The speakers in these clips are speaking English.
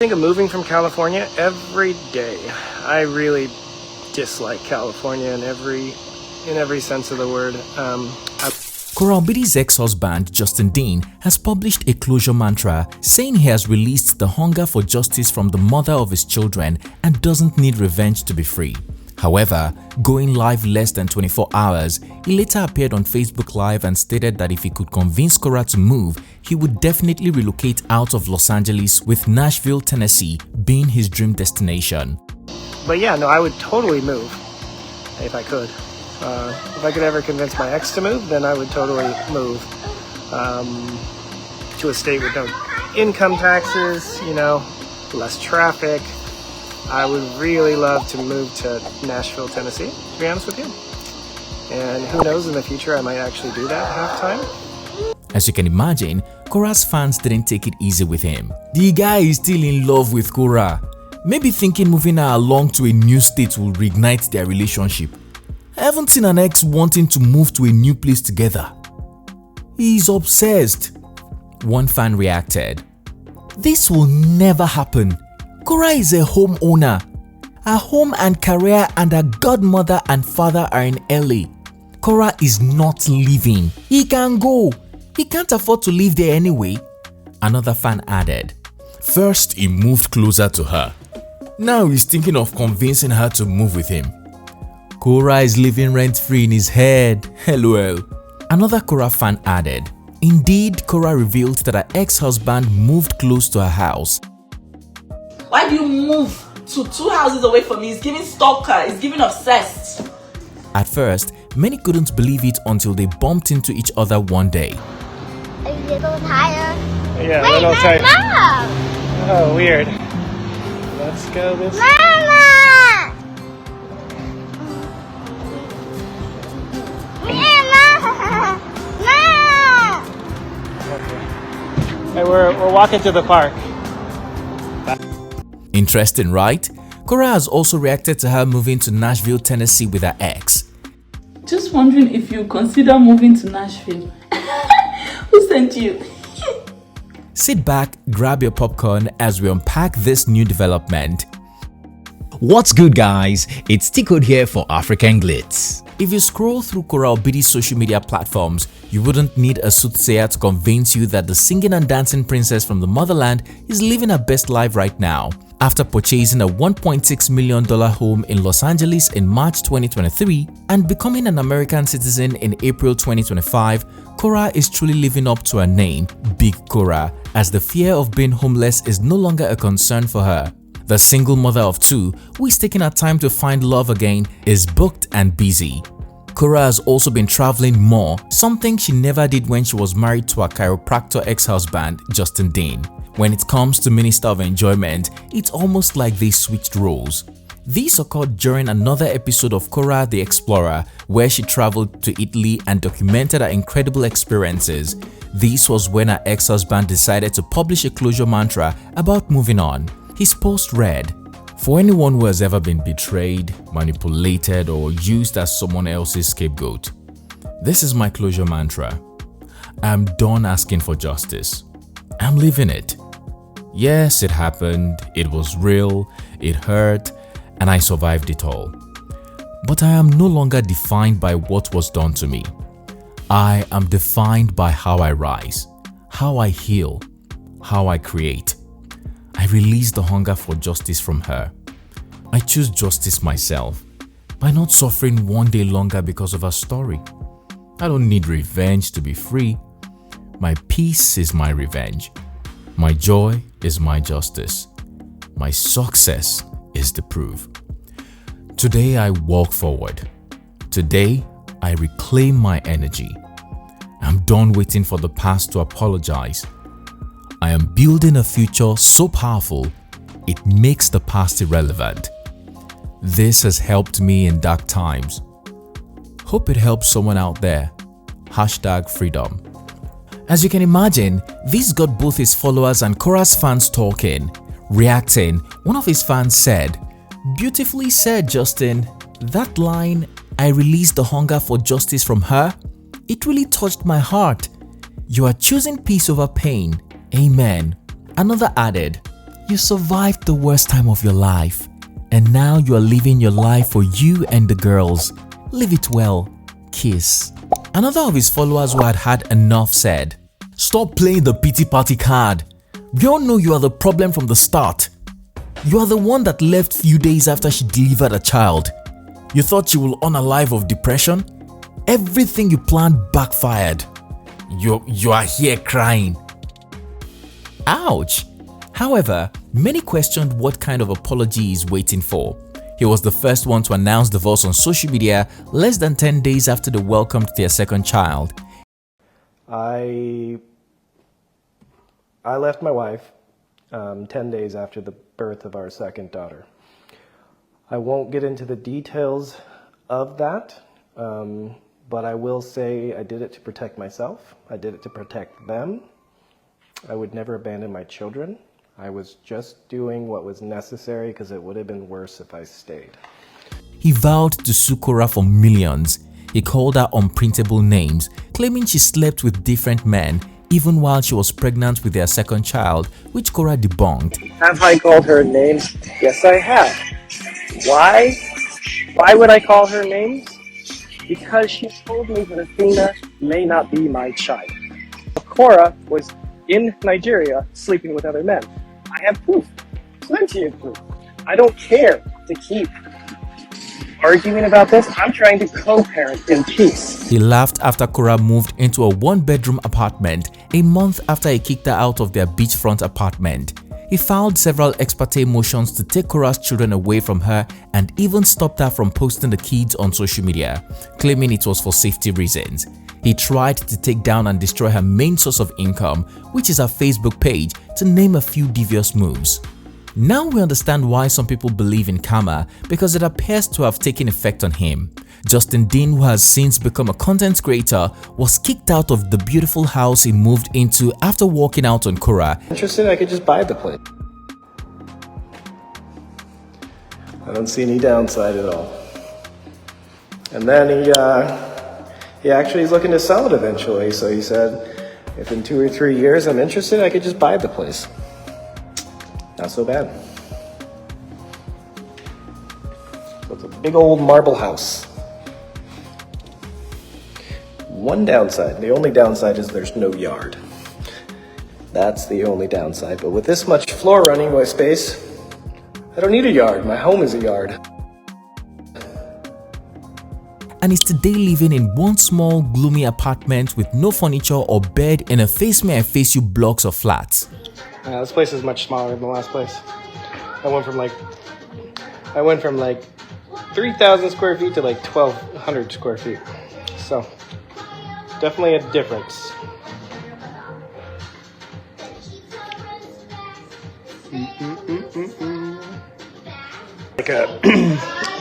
think of moving from California every day. I really dislike California in every sense of the word. Korra Obidi's ex-husband, Justin Dean, has published a closure mantra saying he has released the hunger for justice from the mother of his children and doesn't need revenge to be free. However, going live less than 24 hours, he later appeared on Facebook Live and stated that if he could convince Korra to move, he would definitely relocate out of Los Angeles, with Nashville, Tennessee being his dream destination. But yeah, no, I would totally move if I could. If I could ever convince my ex to move, then I would totally move to a state with no income taxes, less traffic. I would really love to move to Nashville, Tennessee, to be honest with you. And who knows, in the future I might actually do that half-time. As you can imagine, Korra's fans didn't take it easy with him. The guy is still in love with Korra, maybe thinking moving her along to a new state will reignite their relationship. I haven't seen an ex wanting to move to a new place together. He's obsessed. One fan reacted, "This will never happen. Korra is a homeowner. Her home and career and her godmother and father are in LA. Korra is not leaving. He can go. He can't afford to live there anyway." Another fan added, "First he moved closer to her. Now he's thinking of convincing her to move with him. Korra is living rent-free in his head. LOL." Another Korra fan added, "Indeed, Korra revealed that her ex-husband moved close to her house." Why do you move to 2 houses away from me? It's giving stalker, it's giving obsessed. At first, many couldn't believe it until they bumped into each other one day. A little tired. Yeah, Wait, a little tight. Mama! Oh, weird. Let's go this way. Mama! Mama! Mama! Hey, we're walking to the park. Interesting, right? Korra has also reacted to her moving to Nashville, Tennessee with her ex. Just wondering if you consider moving to Nashville. Who sent you? Sit back, grab your popcorn as we unpack this new development. What's good, guys? It's T-Code here for African Glitz. If you scroll through Korra Obidi's social media platforms, you wouldn't need a soothsayer to convince you that the singing and dancing princess from the motherland is living her best life right now. After purchasing a $1.6 million home in Los Angeles in March 2023 and becoming an American citizen in April 2025, Korra is truly living up to her name, Big Korra, as the fear of being homeless is no longer a concern for her. The single mother of two, who is taking her time to find love again, is booked and busy. Korra has also been traveling more, something she never did when she was married to her chiropractor ex-husband, Justin Dean. When it comes to Minister of Enjoyment, it's almost like they switched roles. This occurred during another episode of Korra the Explorer, where she traveled to Italy and documented her incredible experiences. This was when her ex-husband decided to publish a closure mantra about moving on. His post read, "For anyone who has ever been betrayed, manipulated, or used as someone else's scapegoat, this is my closure mantra. I'm done asking for justice. I'm living it. Yes, it happened, it was real, it hurt, and I survived it all. But I am no longer defined by what was done to me. I am defined by how I rise, how I heal, how I create. I release the hunger for justice from her. I choose justice myself by not suffering one day longer because of her story. I don't need revenge to be free. My peace is my revenge. My joy is my justice. My success is the proof. Today I walk forward. Today I reclaim my energy. I'm done waiting for the past to apologize. I am building a future so powerful, it makes the past irrelevant. This has helped me in dark times. Hope it helps someone out there. #freedom. As you can imagine, this got both his followers and Korra's fans talking. Reacting, one of his fans said, "Beautifully said, Justin. That line, 'I released the hunger for justice from her,' it really touched my heart. You are choosing peace over pain. Amen." Another added, You survived the worst time of your life, and now you are living your life for you and the girls. Live it well. Kiss. Another of his followers who had had enough said, "Stop playing the pity party card. We all know you are the problem from the start. You are the one that left few days after she delivered a child. You thought she will unalive of depression? Everything you planned backfired. You are here crying." Ouch! However, many questioned what kind of apology he is waiting for. He was the first one to announce divorce on social media less than 10 days after they welcomed their second child. I left my wife 10 days after the birth of our second daughter. I won't get into the details of that, but I will say I did it to protect myself. I did it to protect them. I would never abandon my children. I was just doing what was necessary because it would have been worse if I stayed. He vowed to sue Korra for millions. He called her Unprintable Names, claiming she slept with different men even while she was pregnant with their second child, which Korra debunked. Have I called her names? Yes, I have. Why? Why would I call her names? Because she told me that Athena may not be my child. Korra was in Nigeria sleeping with other men. I have proof. Plenty of proof. I don't care to keep arguing about this. I'm trying to co-parent in peace. He laughed after Korra moved into a one-bedroom apartment a month after he kicked her out of their beachfront apartment. He filed several ex parte motions to take Korra's children away from her and even stopped her from posting the kids on social media, claiming it was for safety reasons. He tried to take down and destroy her main source of income, which is her Facebook page, to name a few devious moves. Now we understand why some people believe in karma, because it appears to have taken effect on him. Justin Dean, who has since become a content creator, was kicked out of the beautiful house he moved into after walking out on Korra. Interested, I could just buy the place. I don't see any downside at all. And then he actually is looking to sell it eventually, so he said, if in 2 or 3 years I'm interested, I could just buy the place. Not so bad. So it's a big old marble house. One downside, the only downside is there's no yard. That's the only downside, but with this much floor running space, I don't need a yard. My home is a yard. And is today living in one small, gloomy apartment with no furniture or bed in a face me I face you blocks of flats. This place is much smaller than the last place. I went from like 3,000 square feet to like 1,200 square feet. So definitely a difference.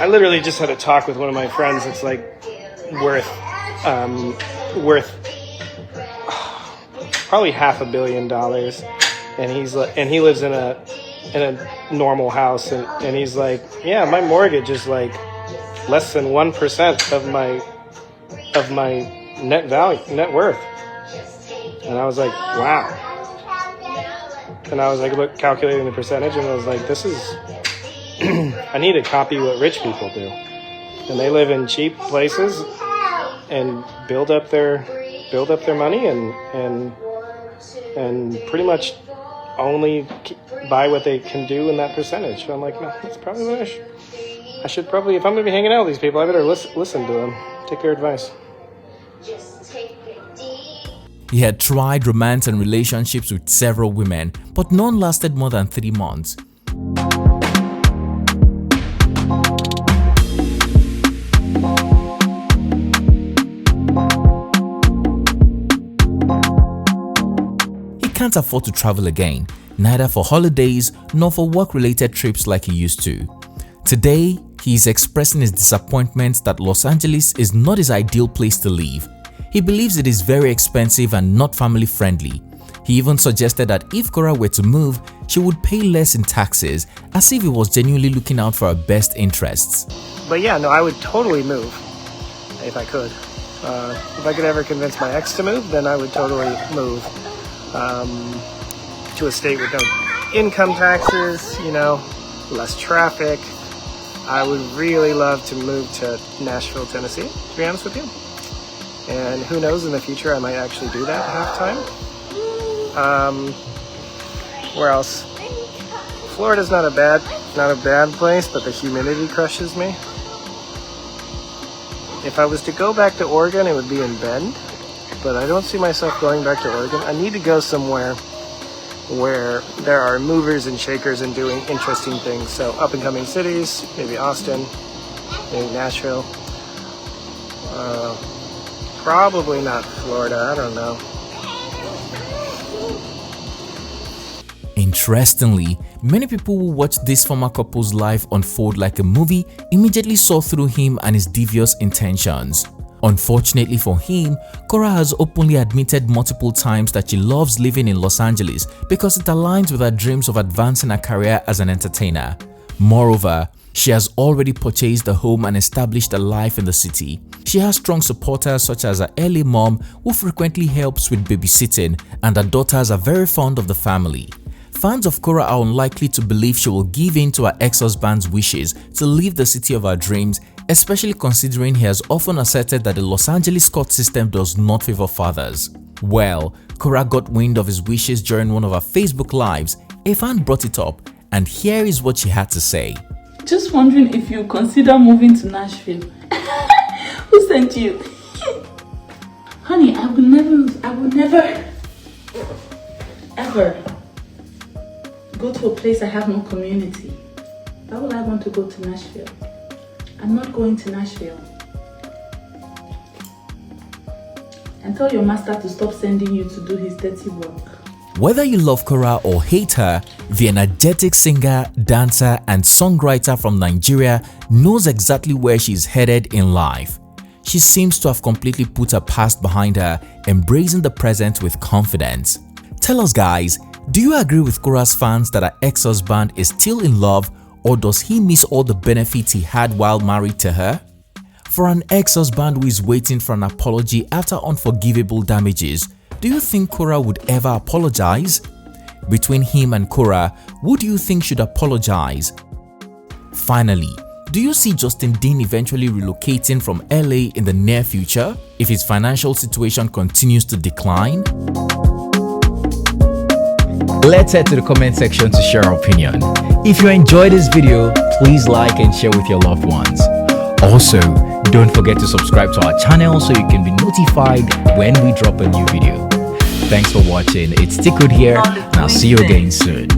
I literally just had a talk with one of my friends. It's like worth probably $500 million, and he lives in a normal house, and he's like, yeah, my mortgage is like less than 1% of my net worth. And I was like, wow. And I was like, calculating the percentage, and I was like, this is I need to copy what rich people do, and they live in cheap places and build up their money and pretty much only buy what they can do in that percentage. So I'm like, no, that's probably what I should probably, if I'm gonna be hanging out with these people, I better listen to them, take their advice. He had tried romance and relationships with several women, but none lasted more than 3 months. Can't afford to travel again, neither for holidays nor for work-related trips like he used to. Today, he is expressing his disappointment that Los Angeles is not his ideal place to live. He believes it is very expensive and not family-friendly. He even suggested that if Korra were to move, she would pay less in taxes, as if he was genuinely looking out for her best interests. But yeah, no, I would totally move if I could. If I could ever convince my ex to move, then I would totally move. To a state with income taxes, less traffic. I would really love to move to Nashville, Tennessee, to be honest with you. And who knows, in the future I might actually do that half-time. Where else? Florida's not a bad place, but the humidity crushes me. If I was to go back to Oregon, it would be in Bend, but I don't see myself going back to Oregon. I need to go somewhere where there are movers and shakers and doing interesting things. So up-and-coming cities, maybe Austin, maybe Nashville. Probably not Florida, I don't know. Interestingly, many people who watched this former couple's life unfold like a movie immediately saw through him and his devious intentions. Unfortunately for him, Korra has openly admitted multiple times that she loves living in Los Angeles because it aligns with her dreams of advancing her career as an entertainer. Moreover, she has already purchased a home and established a life in the city. She has strong supporters such as her early mom, who frequently helps with babysitting, and her daughters are very fond of the family. Fans of Korra are unlikely to believe she will give in to her ex-husband's wishes to leave the city of her dreams, especially considering he has often asserted that the Los Angeles court system does not favor fathers. Well, Korra got wind of his wishes during one of her Facebook lives. A fan brought it up, and here is what she had to say. Just wondering if you consider moving to Nashville. Who sent you? Honey, I would never, ever go to a place I have no community. Why would I want to go to Nashville? I'm not going to Nashville. And tell your master to stop sending you to do his dirty work. Whether you love Korra or hate her, the energetic singer, dancer, and songwriter from Nigeria knows exactly where she's headed in life. She seems to have completely put her past behind her, embracing the present with confidence. Tell us guys, do you agree with Korra's fans that her ex-husband is still in love, or does he miss all the benefits he had while married to her? For an ex-husband who is waiting for an apology after unforgivable damages, do you think Korra would ever apologize? Between him and Korra, who do you think should apologize? Finally, do you see Justin Dean eventually relocating from LA in the near future if his financial situation continues to decline? Let's head to the comment section to share our opinion. If you enjoyed this video, please like and share with your loved ones. Also, don't forget to subscribe to our channel so you can be notified when we drop a new video. Thanks for watching. It's Tikkud here, and I'll see you again soon.